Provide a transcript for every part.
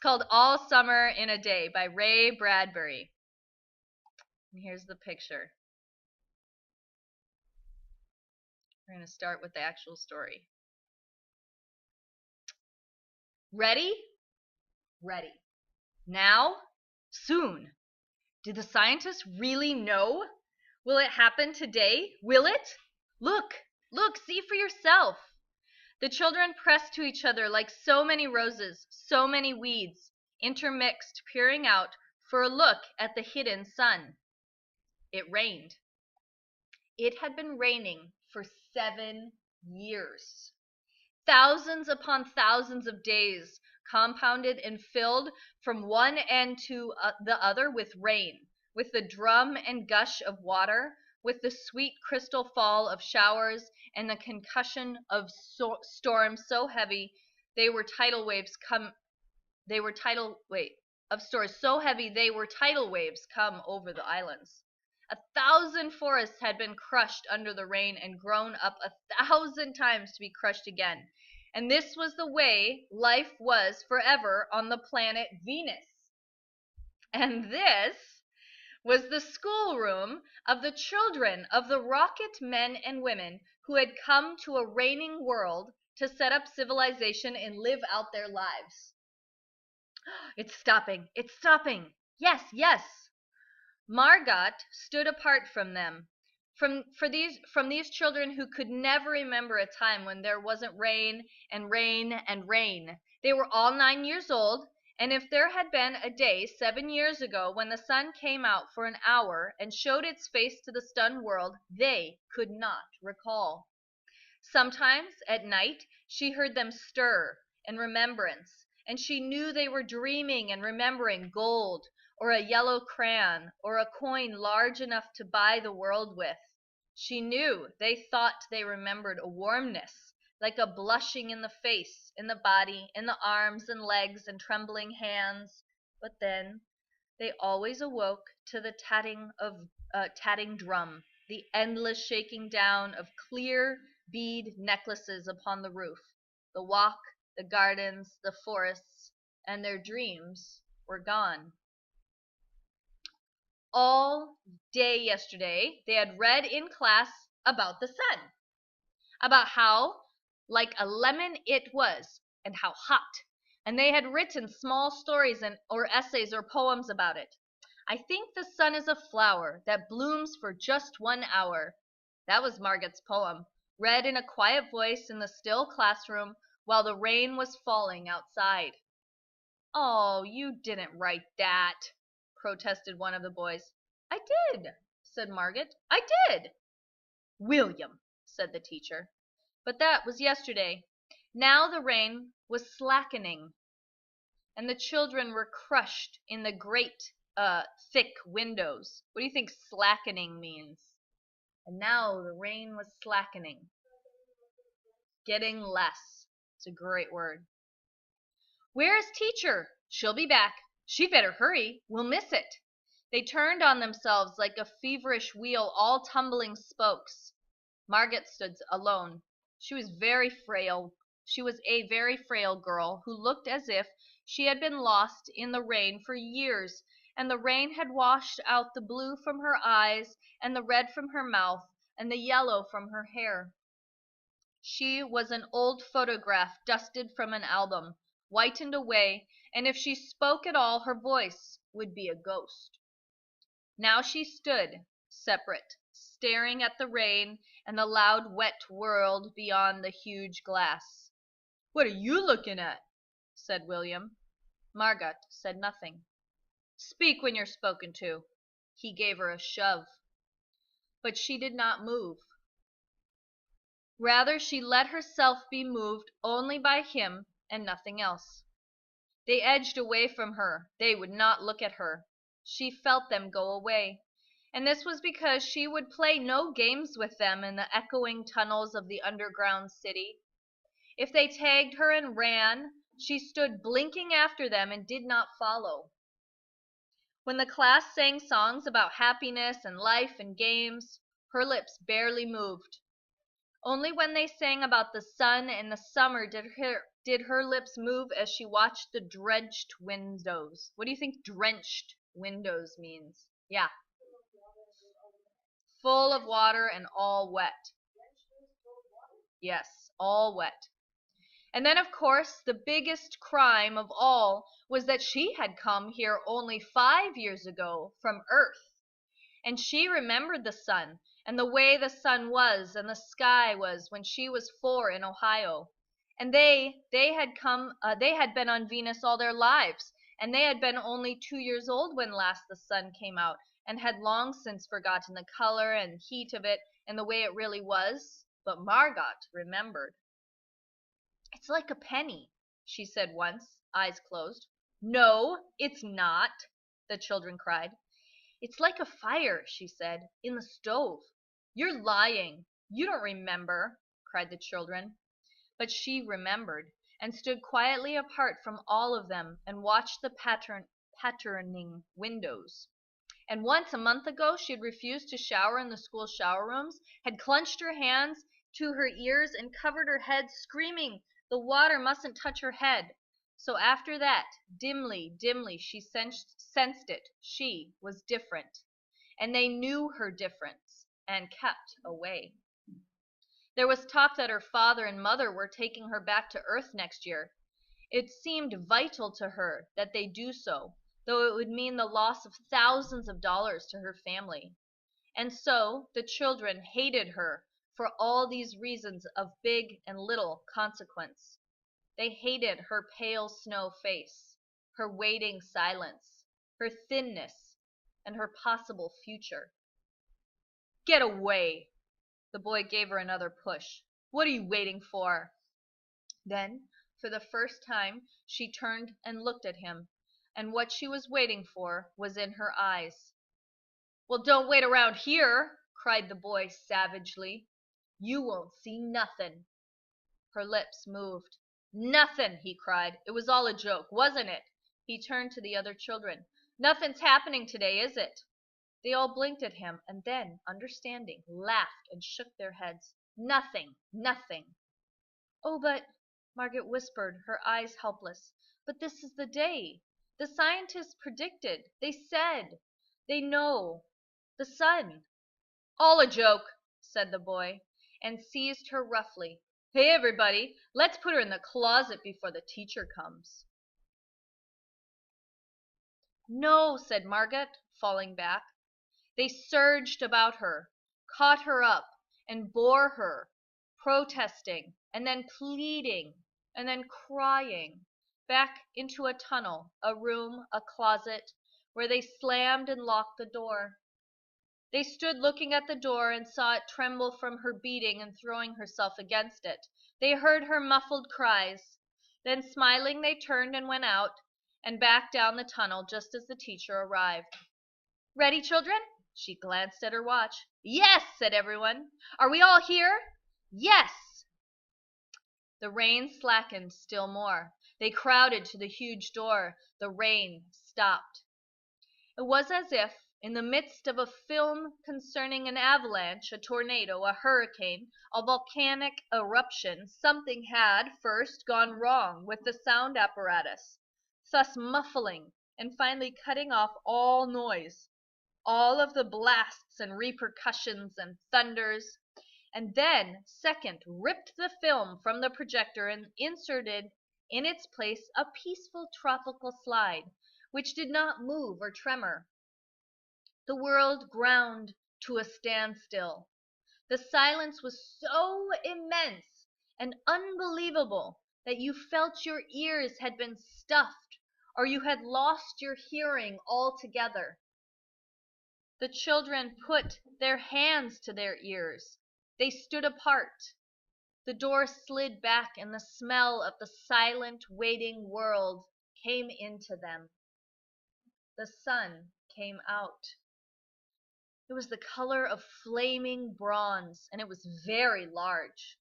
called All Summer in a Day by Ray Bradbury. And here's the picture. We're going to start with the actual story. Ready? Ready. Now? Soon. Do the scientists really know? Will it happen today? Will it? Look, look, see for yourself. The children pressed to each other like so many roses, so many weeds, intermixed, peering out for a look at the hidden sun. It rained. It had been raining for 7 years. Thousands upon thousands of days, compounded and filled from one end to the other with rain, with the drum and gush of water, with the sweet crystal fall of showers, and the concussion of storms so heavy of storms so heavy they were tidal waves come over the islands. 1,000 forests had been crushed under the rain and grown up 1,000 times to be crushed again. And this was the way life was forever on the planet Venus. And this was the schoolroom of the children of the rocket men and women who had come to a raining world to set up civilization and live out their lives. It's stopping. It's stopping. Yes, yes. Margot stood apart from them, from these children who could never remember a time when there wasn't rain and rain and rain. They were all 9 years old, and if there had been a day 7 years ago when the sun came out for an hour and showed its face to the stunned world, they could not recall. Sometimes at night she heard them stir in remembrance, and she knew they were dreaming and remembering gold, or a yellow crayon, or a coin large enough to buy the world with. She knew they thought they remembered a warmness, like a blushing in the face, in the body, in the arms and legs and trembling hands. But then they always awoke to the tatting drum, the endless shaking down of clear bead necklaces upon the roof, the walk, the gardens, the forests, and their dreams were gone. All day yesterday, they had read in class about the sun, about how like a lemon it was, and how hot, and they had written small stories or essays or poems about it. I think the sun is a flower that blooms for just 1 hour. That was Margot's poem, read in a quiet voice in the still classroom while the rain was falling outside. "Oh, you didn't write that," protested one of the boys. "I did," said Margot. "I did." "William," said the teacher. But that was yesterday. Now the rain was slackening, and the children were crushed in the great, thick windows. What do you think slackening means? And now the rain was slackening. Getting less. It's a great word. "Where is teacher? She'll be back. She'd better hurry. We'll miss it." They turned on themselves like a feverish wheel, all tumbling spokes. Margot stood alone. She was very frail. She was a very frail girl who looked as if she had been lost in the rain for years, and the rain had washed out the blue from her eyes, and the red from her mouth, and the yellow from her hair. She was an old photograph dusted from an album, whitened away, and if she spoke at all, her voice would be a ghost. Now she stood, separate, staring at the rain and the loud, wet world beyond the huge glass. "What are you looking at?" said William. Margot said nothing. "Speak when you're spoken to." He gave her a shove. But she did not move. Rather, she let herself be moved only by him and nothing else. They edged away from her. They would not look at her. She felt them go away. And this was because she would play no games with them in the echoing tunnels of the underground city. If they tagged her and ran, she stood blinking after them and did not follow. When the class sang songs about happiness and life and games, her lips barely moved. Only when they sang about the sun and the summer did did her lips move as she watched the drenched windows? What do you think drenched windows means? Yeah. Full of water and all wet. Yes, all wet. And then, of course, the biggest crime of all was that she had come here only 5 years ago from Earth. And she remembered the sun and the way the sun was and the sky was when she was 4 in Ohio. And they had been on Venus all their lives, and they had been only 2 years old when last the sun came out, and had long since forgotten the color and heat of it and the way it really was. But Margot remembered. "It's like a penny," she said once, eyes closed. "No, it's not," the children cried. "It's like a fire," she said, "in the stove." "You're lying. You don't remember," cried the children. But she remembered, and stood quietly apart from all of them and watched the patterning windows. And once a month ago she had refused to shower in the school shower rooms, had clenched her hands to her ears and covered her head, screaming the water mustn't touch her head. So after that, dimly she sensed it. She was different. And they knew her difference and kept away. There was talk that her father and mother were taking her back to Earth next year. It seemed vital to her that they do so, though it would mean the loss of thousands of dollars to her family. And so the children hated her for all these reasons of big and little consequence. They hated her pale snow face, her waiting silence, her thinness, and her possible future. "Get away!" The boy gave her another push. "What are you waiting for?" Then, for the first time, she turned and looked at him, and what she was waiting for was in her eyes. "Well, don't wait around here," cried the boy savagely. "You won't see nothin'." Her lips moved. "Nothin'," he cried. "It was all a joke, wasn't it?" He turned to the other children. "Nothing's happening today, is it?" They all blinked at him, and then, understanding, laughed and shook their heads. "Nothing, nothing." "Oh, but," Margaret whispered, her eyes helpless, "but this is the day. The scientists predicted. They said. They know. The sun." "All a joke," said the boy, and seized her roughly. "Hey, everybody, let's put her in the closet before the teacher comes." "No," said Margaret, falling back. They surged about her, caught her up, and bore her, protesting, and then pleading, and then crying, back into a tunnel, a room, a closet, where they slammed and locked the door. They stood looking at the door and saw it tremble from her beating and throwing herself against it. They heard her muffled cries. Then, smiling, they turned and went out, and back down the tunnel just as the teacher arrived. "Ready, children?" She glanced at her watch. "Yes," said everyone. "Are we all here?" "Yes." The rain slackened still more. They crowded to the huge door. The rain stopped. It was as if, in the midst of a film concerning an avalanche, a tornado, a hurricane, a volcanic eruption, something had, first, gone wrong with the sound apparatus, thus muffling and finally cutting off all noise, all of the blasts and repercussions and thunders, and then, second, ripped the film from the projector and inserted in its place a peaceful tropical slide, which did not move or tremor. The world ground to a standstill. The silence was so immense and unbelievable that you felt your ears had been stuffed or you had lost your hearing altogether. The children put their hands to their ears. They stood apart. The door slid back and the smell of the silent, waiting world came into them. The sun came out. It was the color of flaming bronze, and it was very large.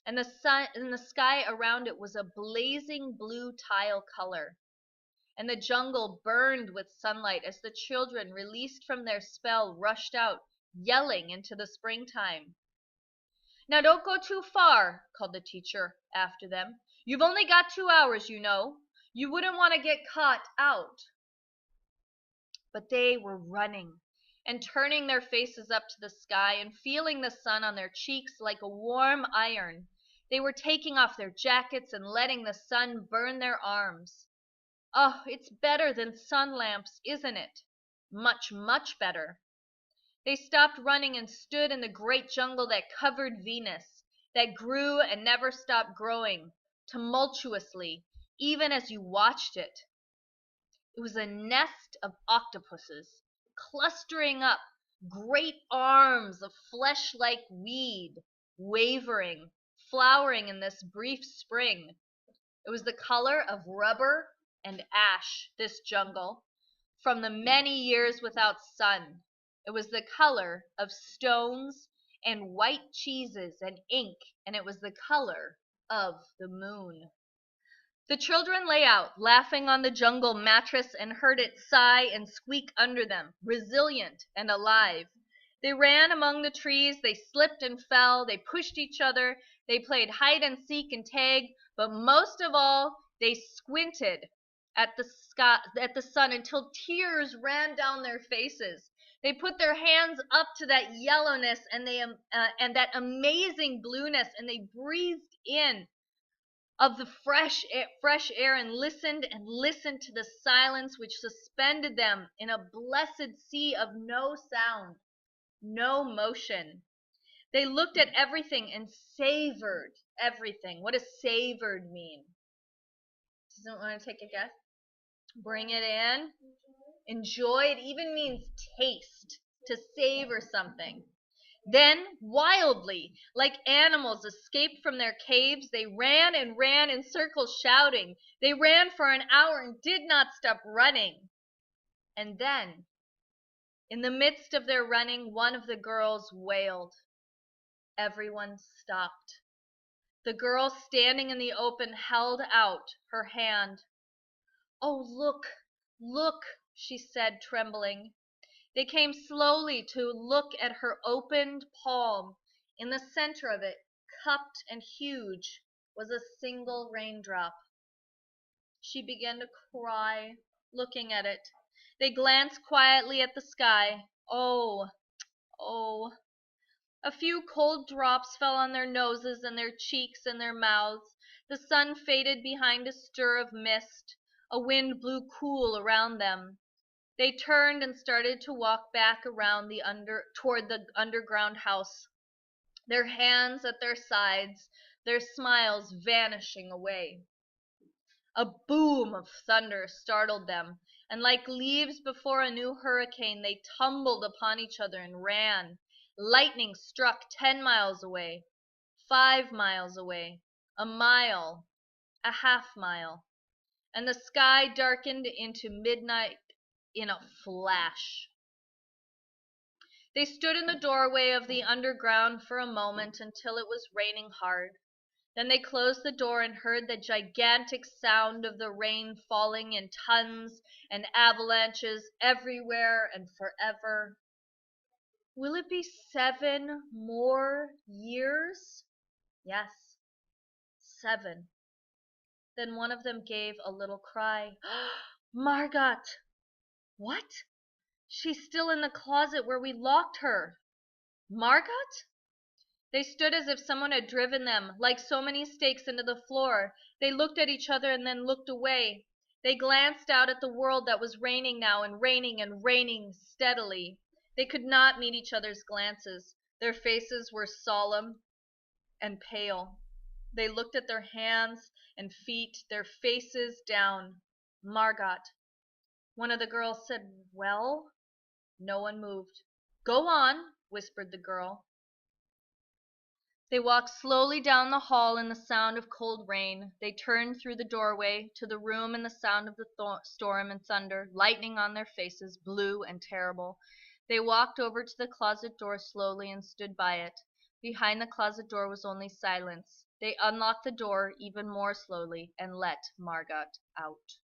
And the sky around it was a blazing blue tile color. And the jungle burned with sunlight as the children, released from their spell, rushed out, yelling into the springtime. "Now don't go too far," called the teacher after them. You've only got 2 hours, you know. You wouldn't want to get caught out." But they were running and turning their faces up to the sky and feeling the sun on their cheeks like a warm iron. They were taking off their jackets and letting the sun burn their arms. Oh, it's better than sun lamps, isn't it? Much, much better. They stopped running and stood in the great jungle that covered Venus, that grew and never stopped growing, tumultuously, even as you watched it. It was a nest of octopuses, clustering up, great arms of flesh-like weed, wavering, flowering in this brief spring. It was the color of rubber and ash, this jungle, from the many years without sun. It was the color of stones and white cheeses and ink, and it was the color of the moon. The children lay out, laughing on the jungle mattress, and heard it sigh and squeak under them, resilient and alive. They ran among the trees, they slipped and fell, they pushed each other, they played hide and seek and tag, but most of all, they squinted at the sky, at the sun, until tears ran down their faces. They put their hands up to that yellowness and that amazing blueness, and they breathed in of the fresh air and listened to the silence which suspended them in a blessed sea of no sound, no motion. They looked at everything and savored everything. What does savored mean? Does anyone want to take a guess? Bring it in. Enjoy. It even means taste, to savor something. Then, wildly, like animals escaped from their caves, they ran and ran in circles shouting. They ran for an hour and did not stop running. And then, in the midst of their running, one of the girls wailed. Everyone stopped. The girl standing in the open held out her hand. "Oh, look, look," she said, trembling. They came slowly to look at her opened palm. In the center of it, cupped and huge, was a single raindrop. She began to cry, looking at it. They glanced quietly at the sky. Oh, oh. A few cold drops fell on their noses and their cheeks and their mouths. The sun faded behind a stir of mist. A wind blew cool around them. They turned and started to walk back around toward the underground house, their hands at their sides, their smiles vanishing away. A boom of thunder startled them, and like leaves before a new hurricane, they tumbled upon each other and ran. Lightning struck 10 miles away, 5 miles away, a mile, a half-mile, and the sky darkened into midnight in a flash. They stood in the doorway of the underground for a moment until it was raining hard. Then they closed the door and heard the gigantic sound of the rain falling in tons and avalanches everywhere and forever. Will it be 7 more years? Yes, 7. Then one of them gave a little cry. "Margot!" "What?" "She's still in the closet where we locked her." "Margot?" They stood as if someone had driven them, like so many stakes, into the floor. They looked at each other and then looked away. They glanced out at the world that was raining now, and raining steadily. They could not meet each other's glances. Their faces were solemn and pale. They looked at their hands and feet, their faces down. "Margot." One of the girls said, "Well?" No one moved. "Go on," whispered the girl. They walked slowly down the hall in the sound of cold rain. They turned through the doorway to the room in the sound of the storm and thunder, lightning on their faces, blue and terrible. They walked over to the closet door slowly and stood by it. Behind the closet door was only silence. They unlocked the door even more slowly and let Margot out.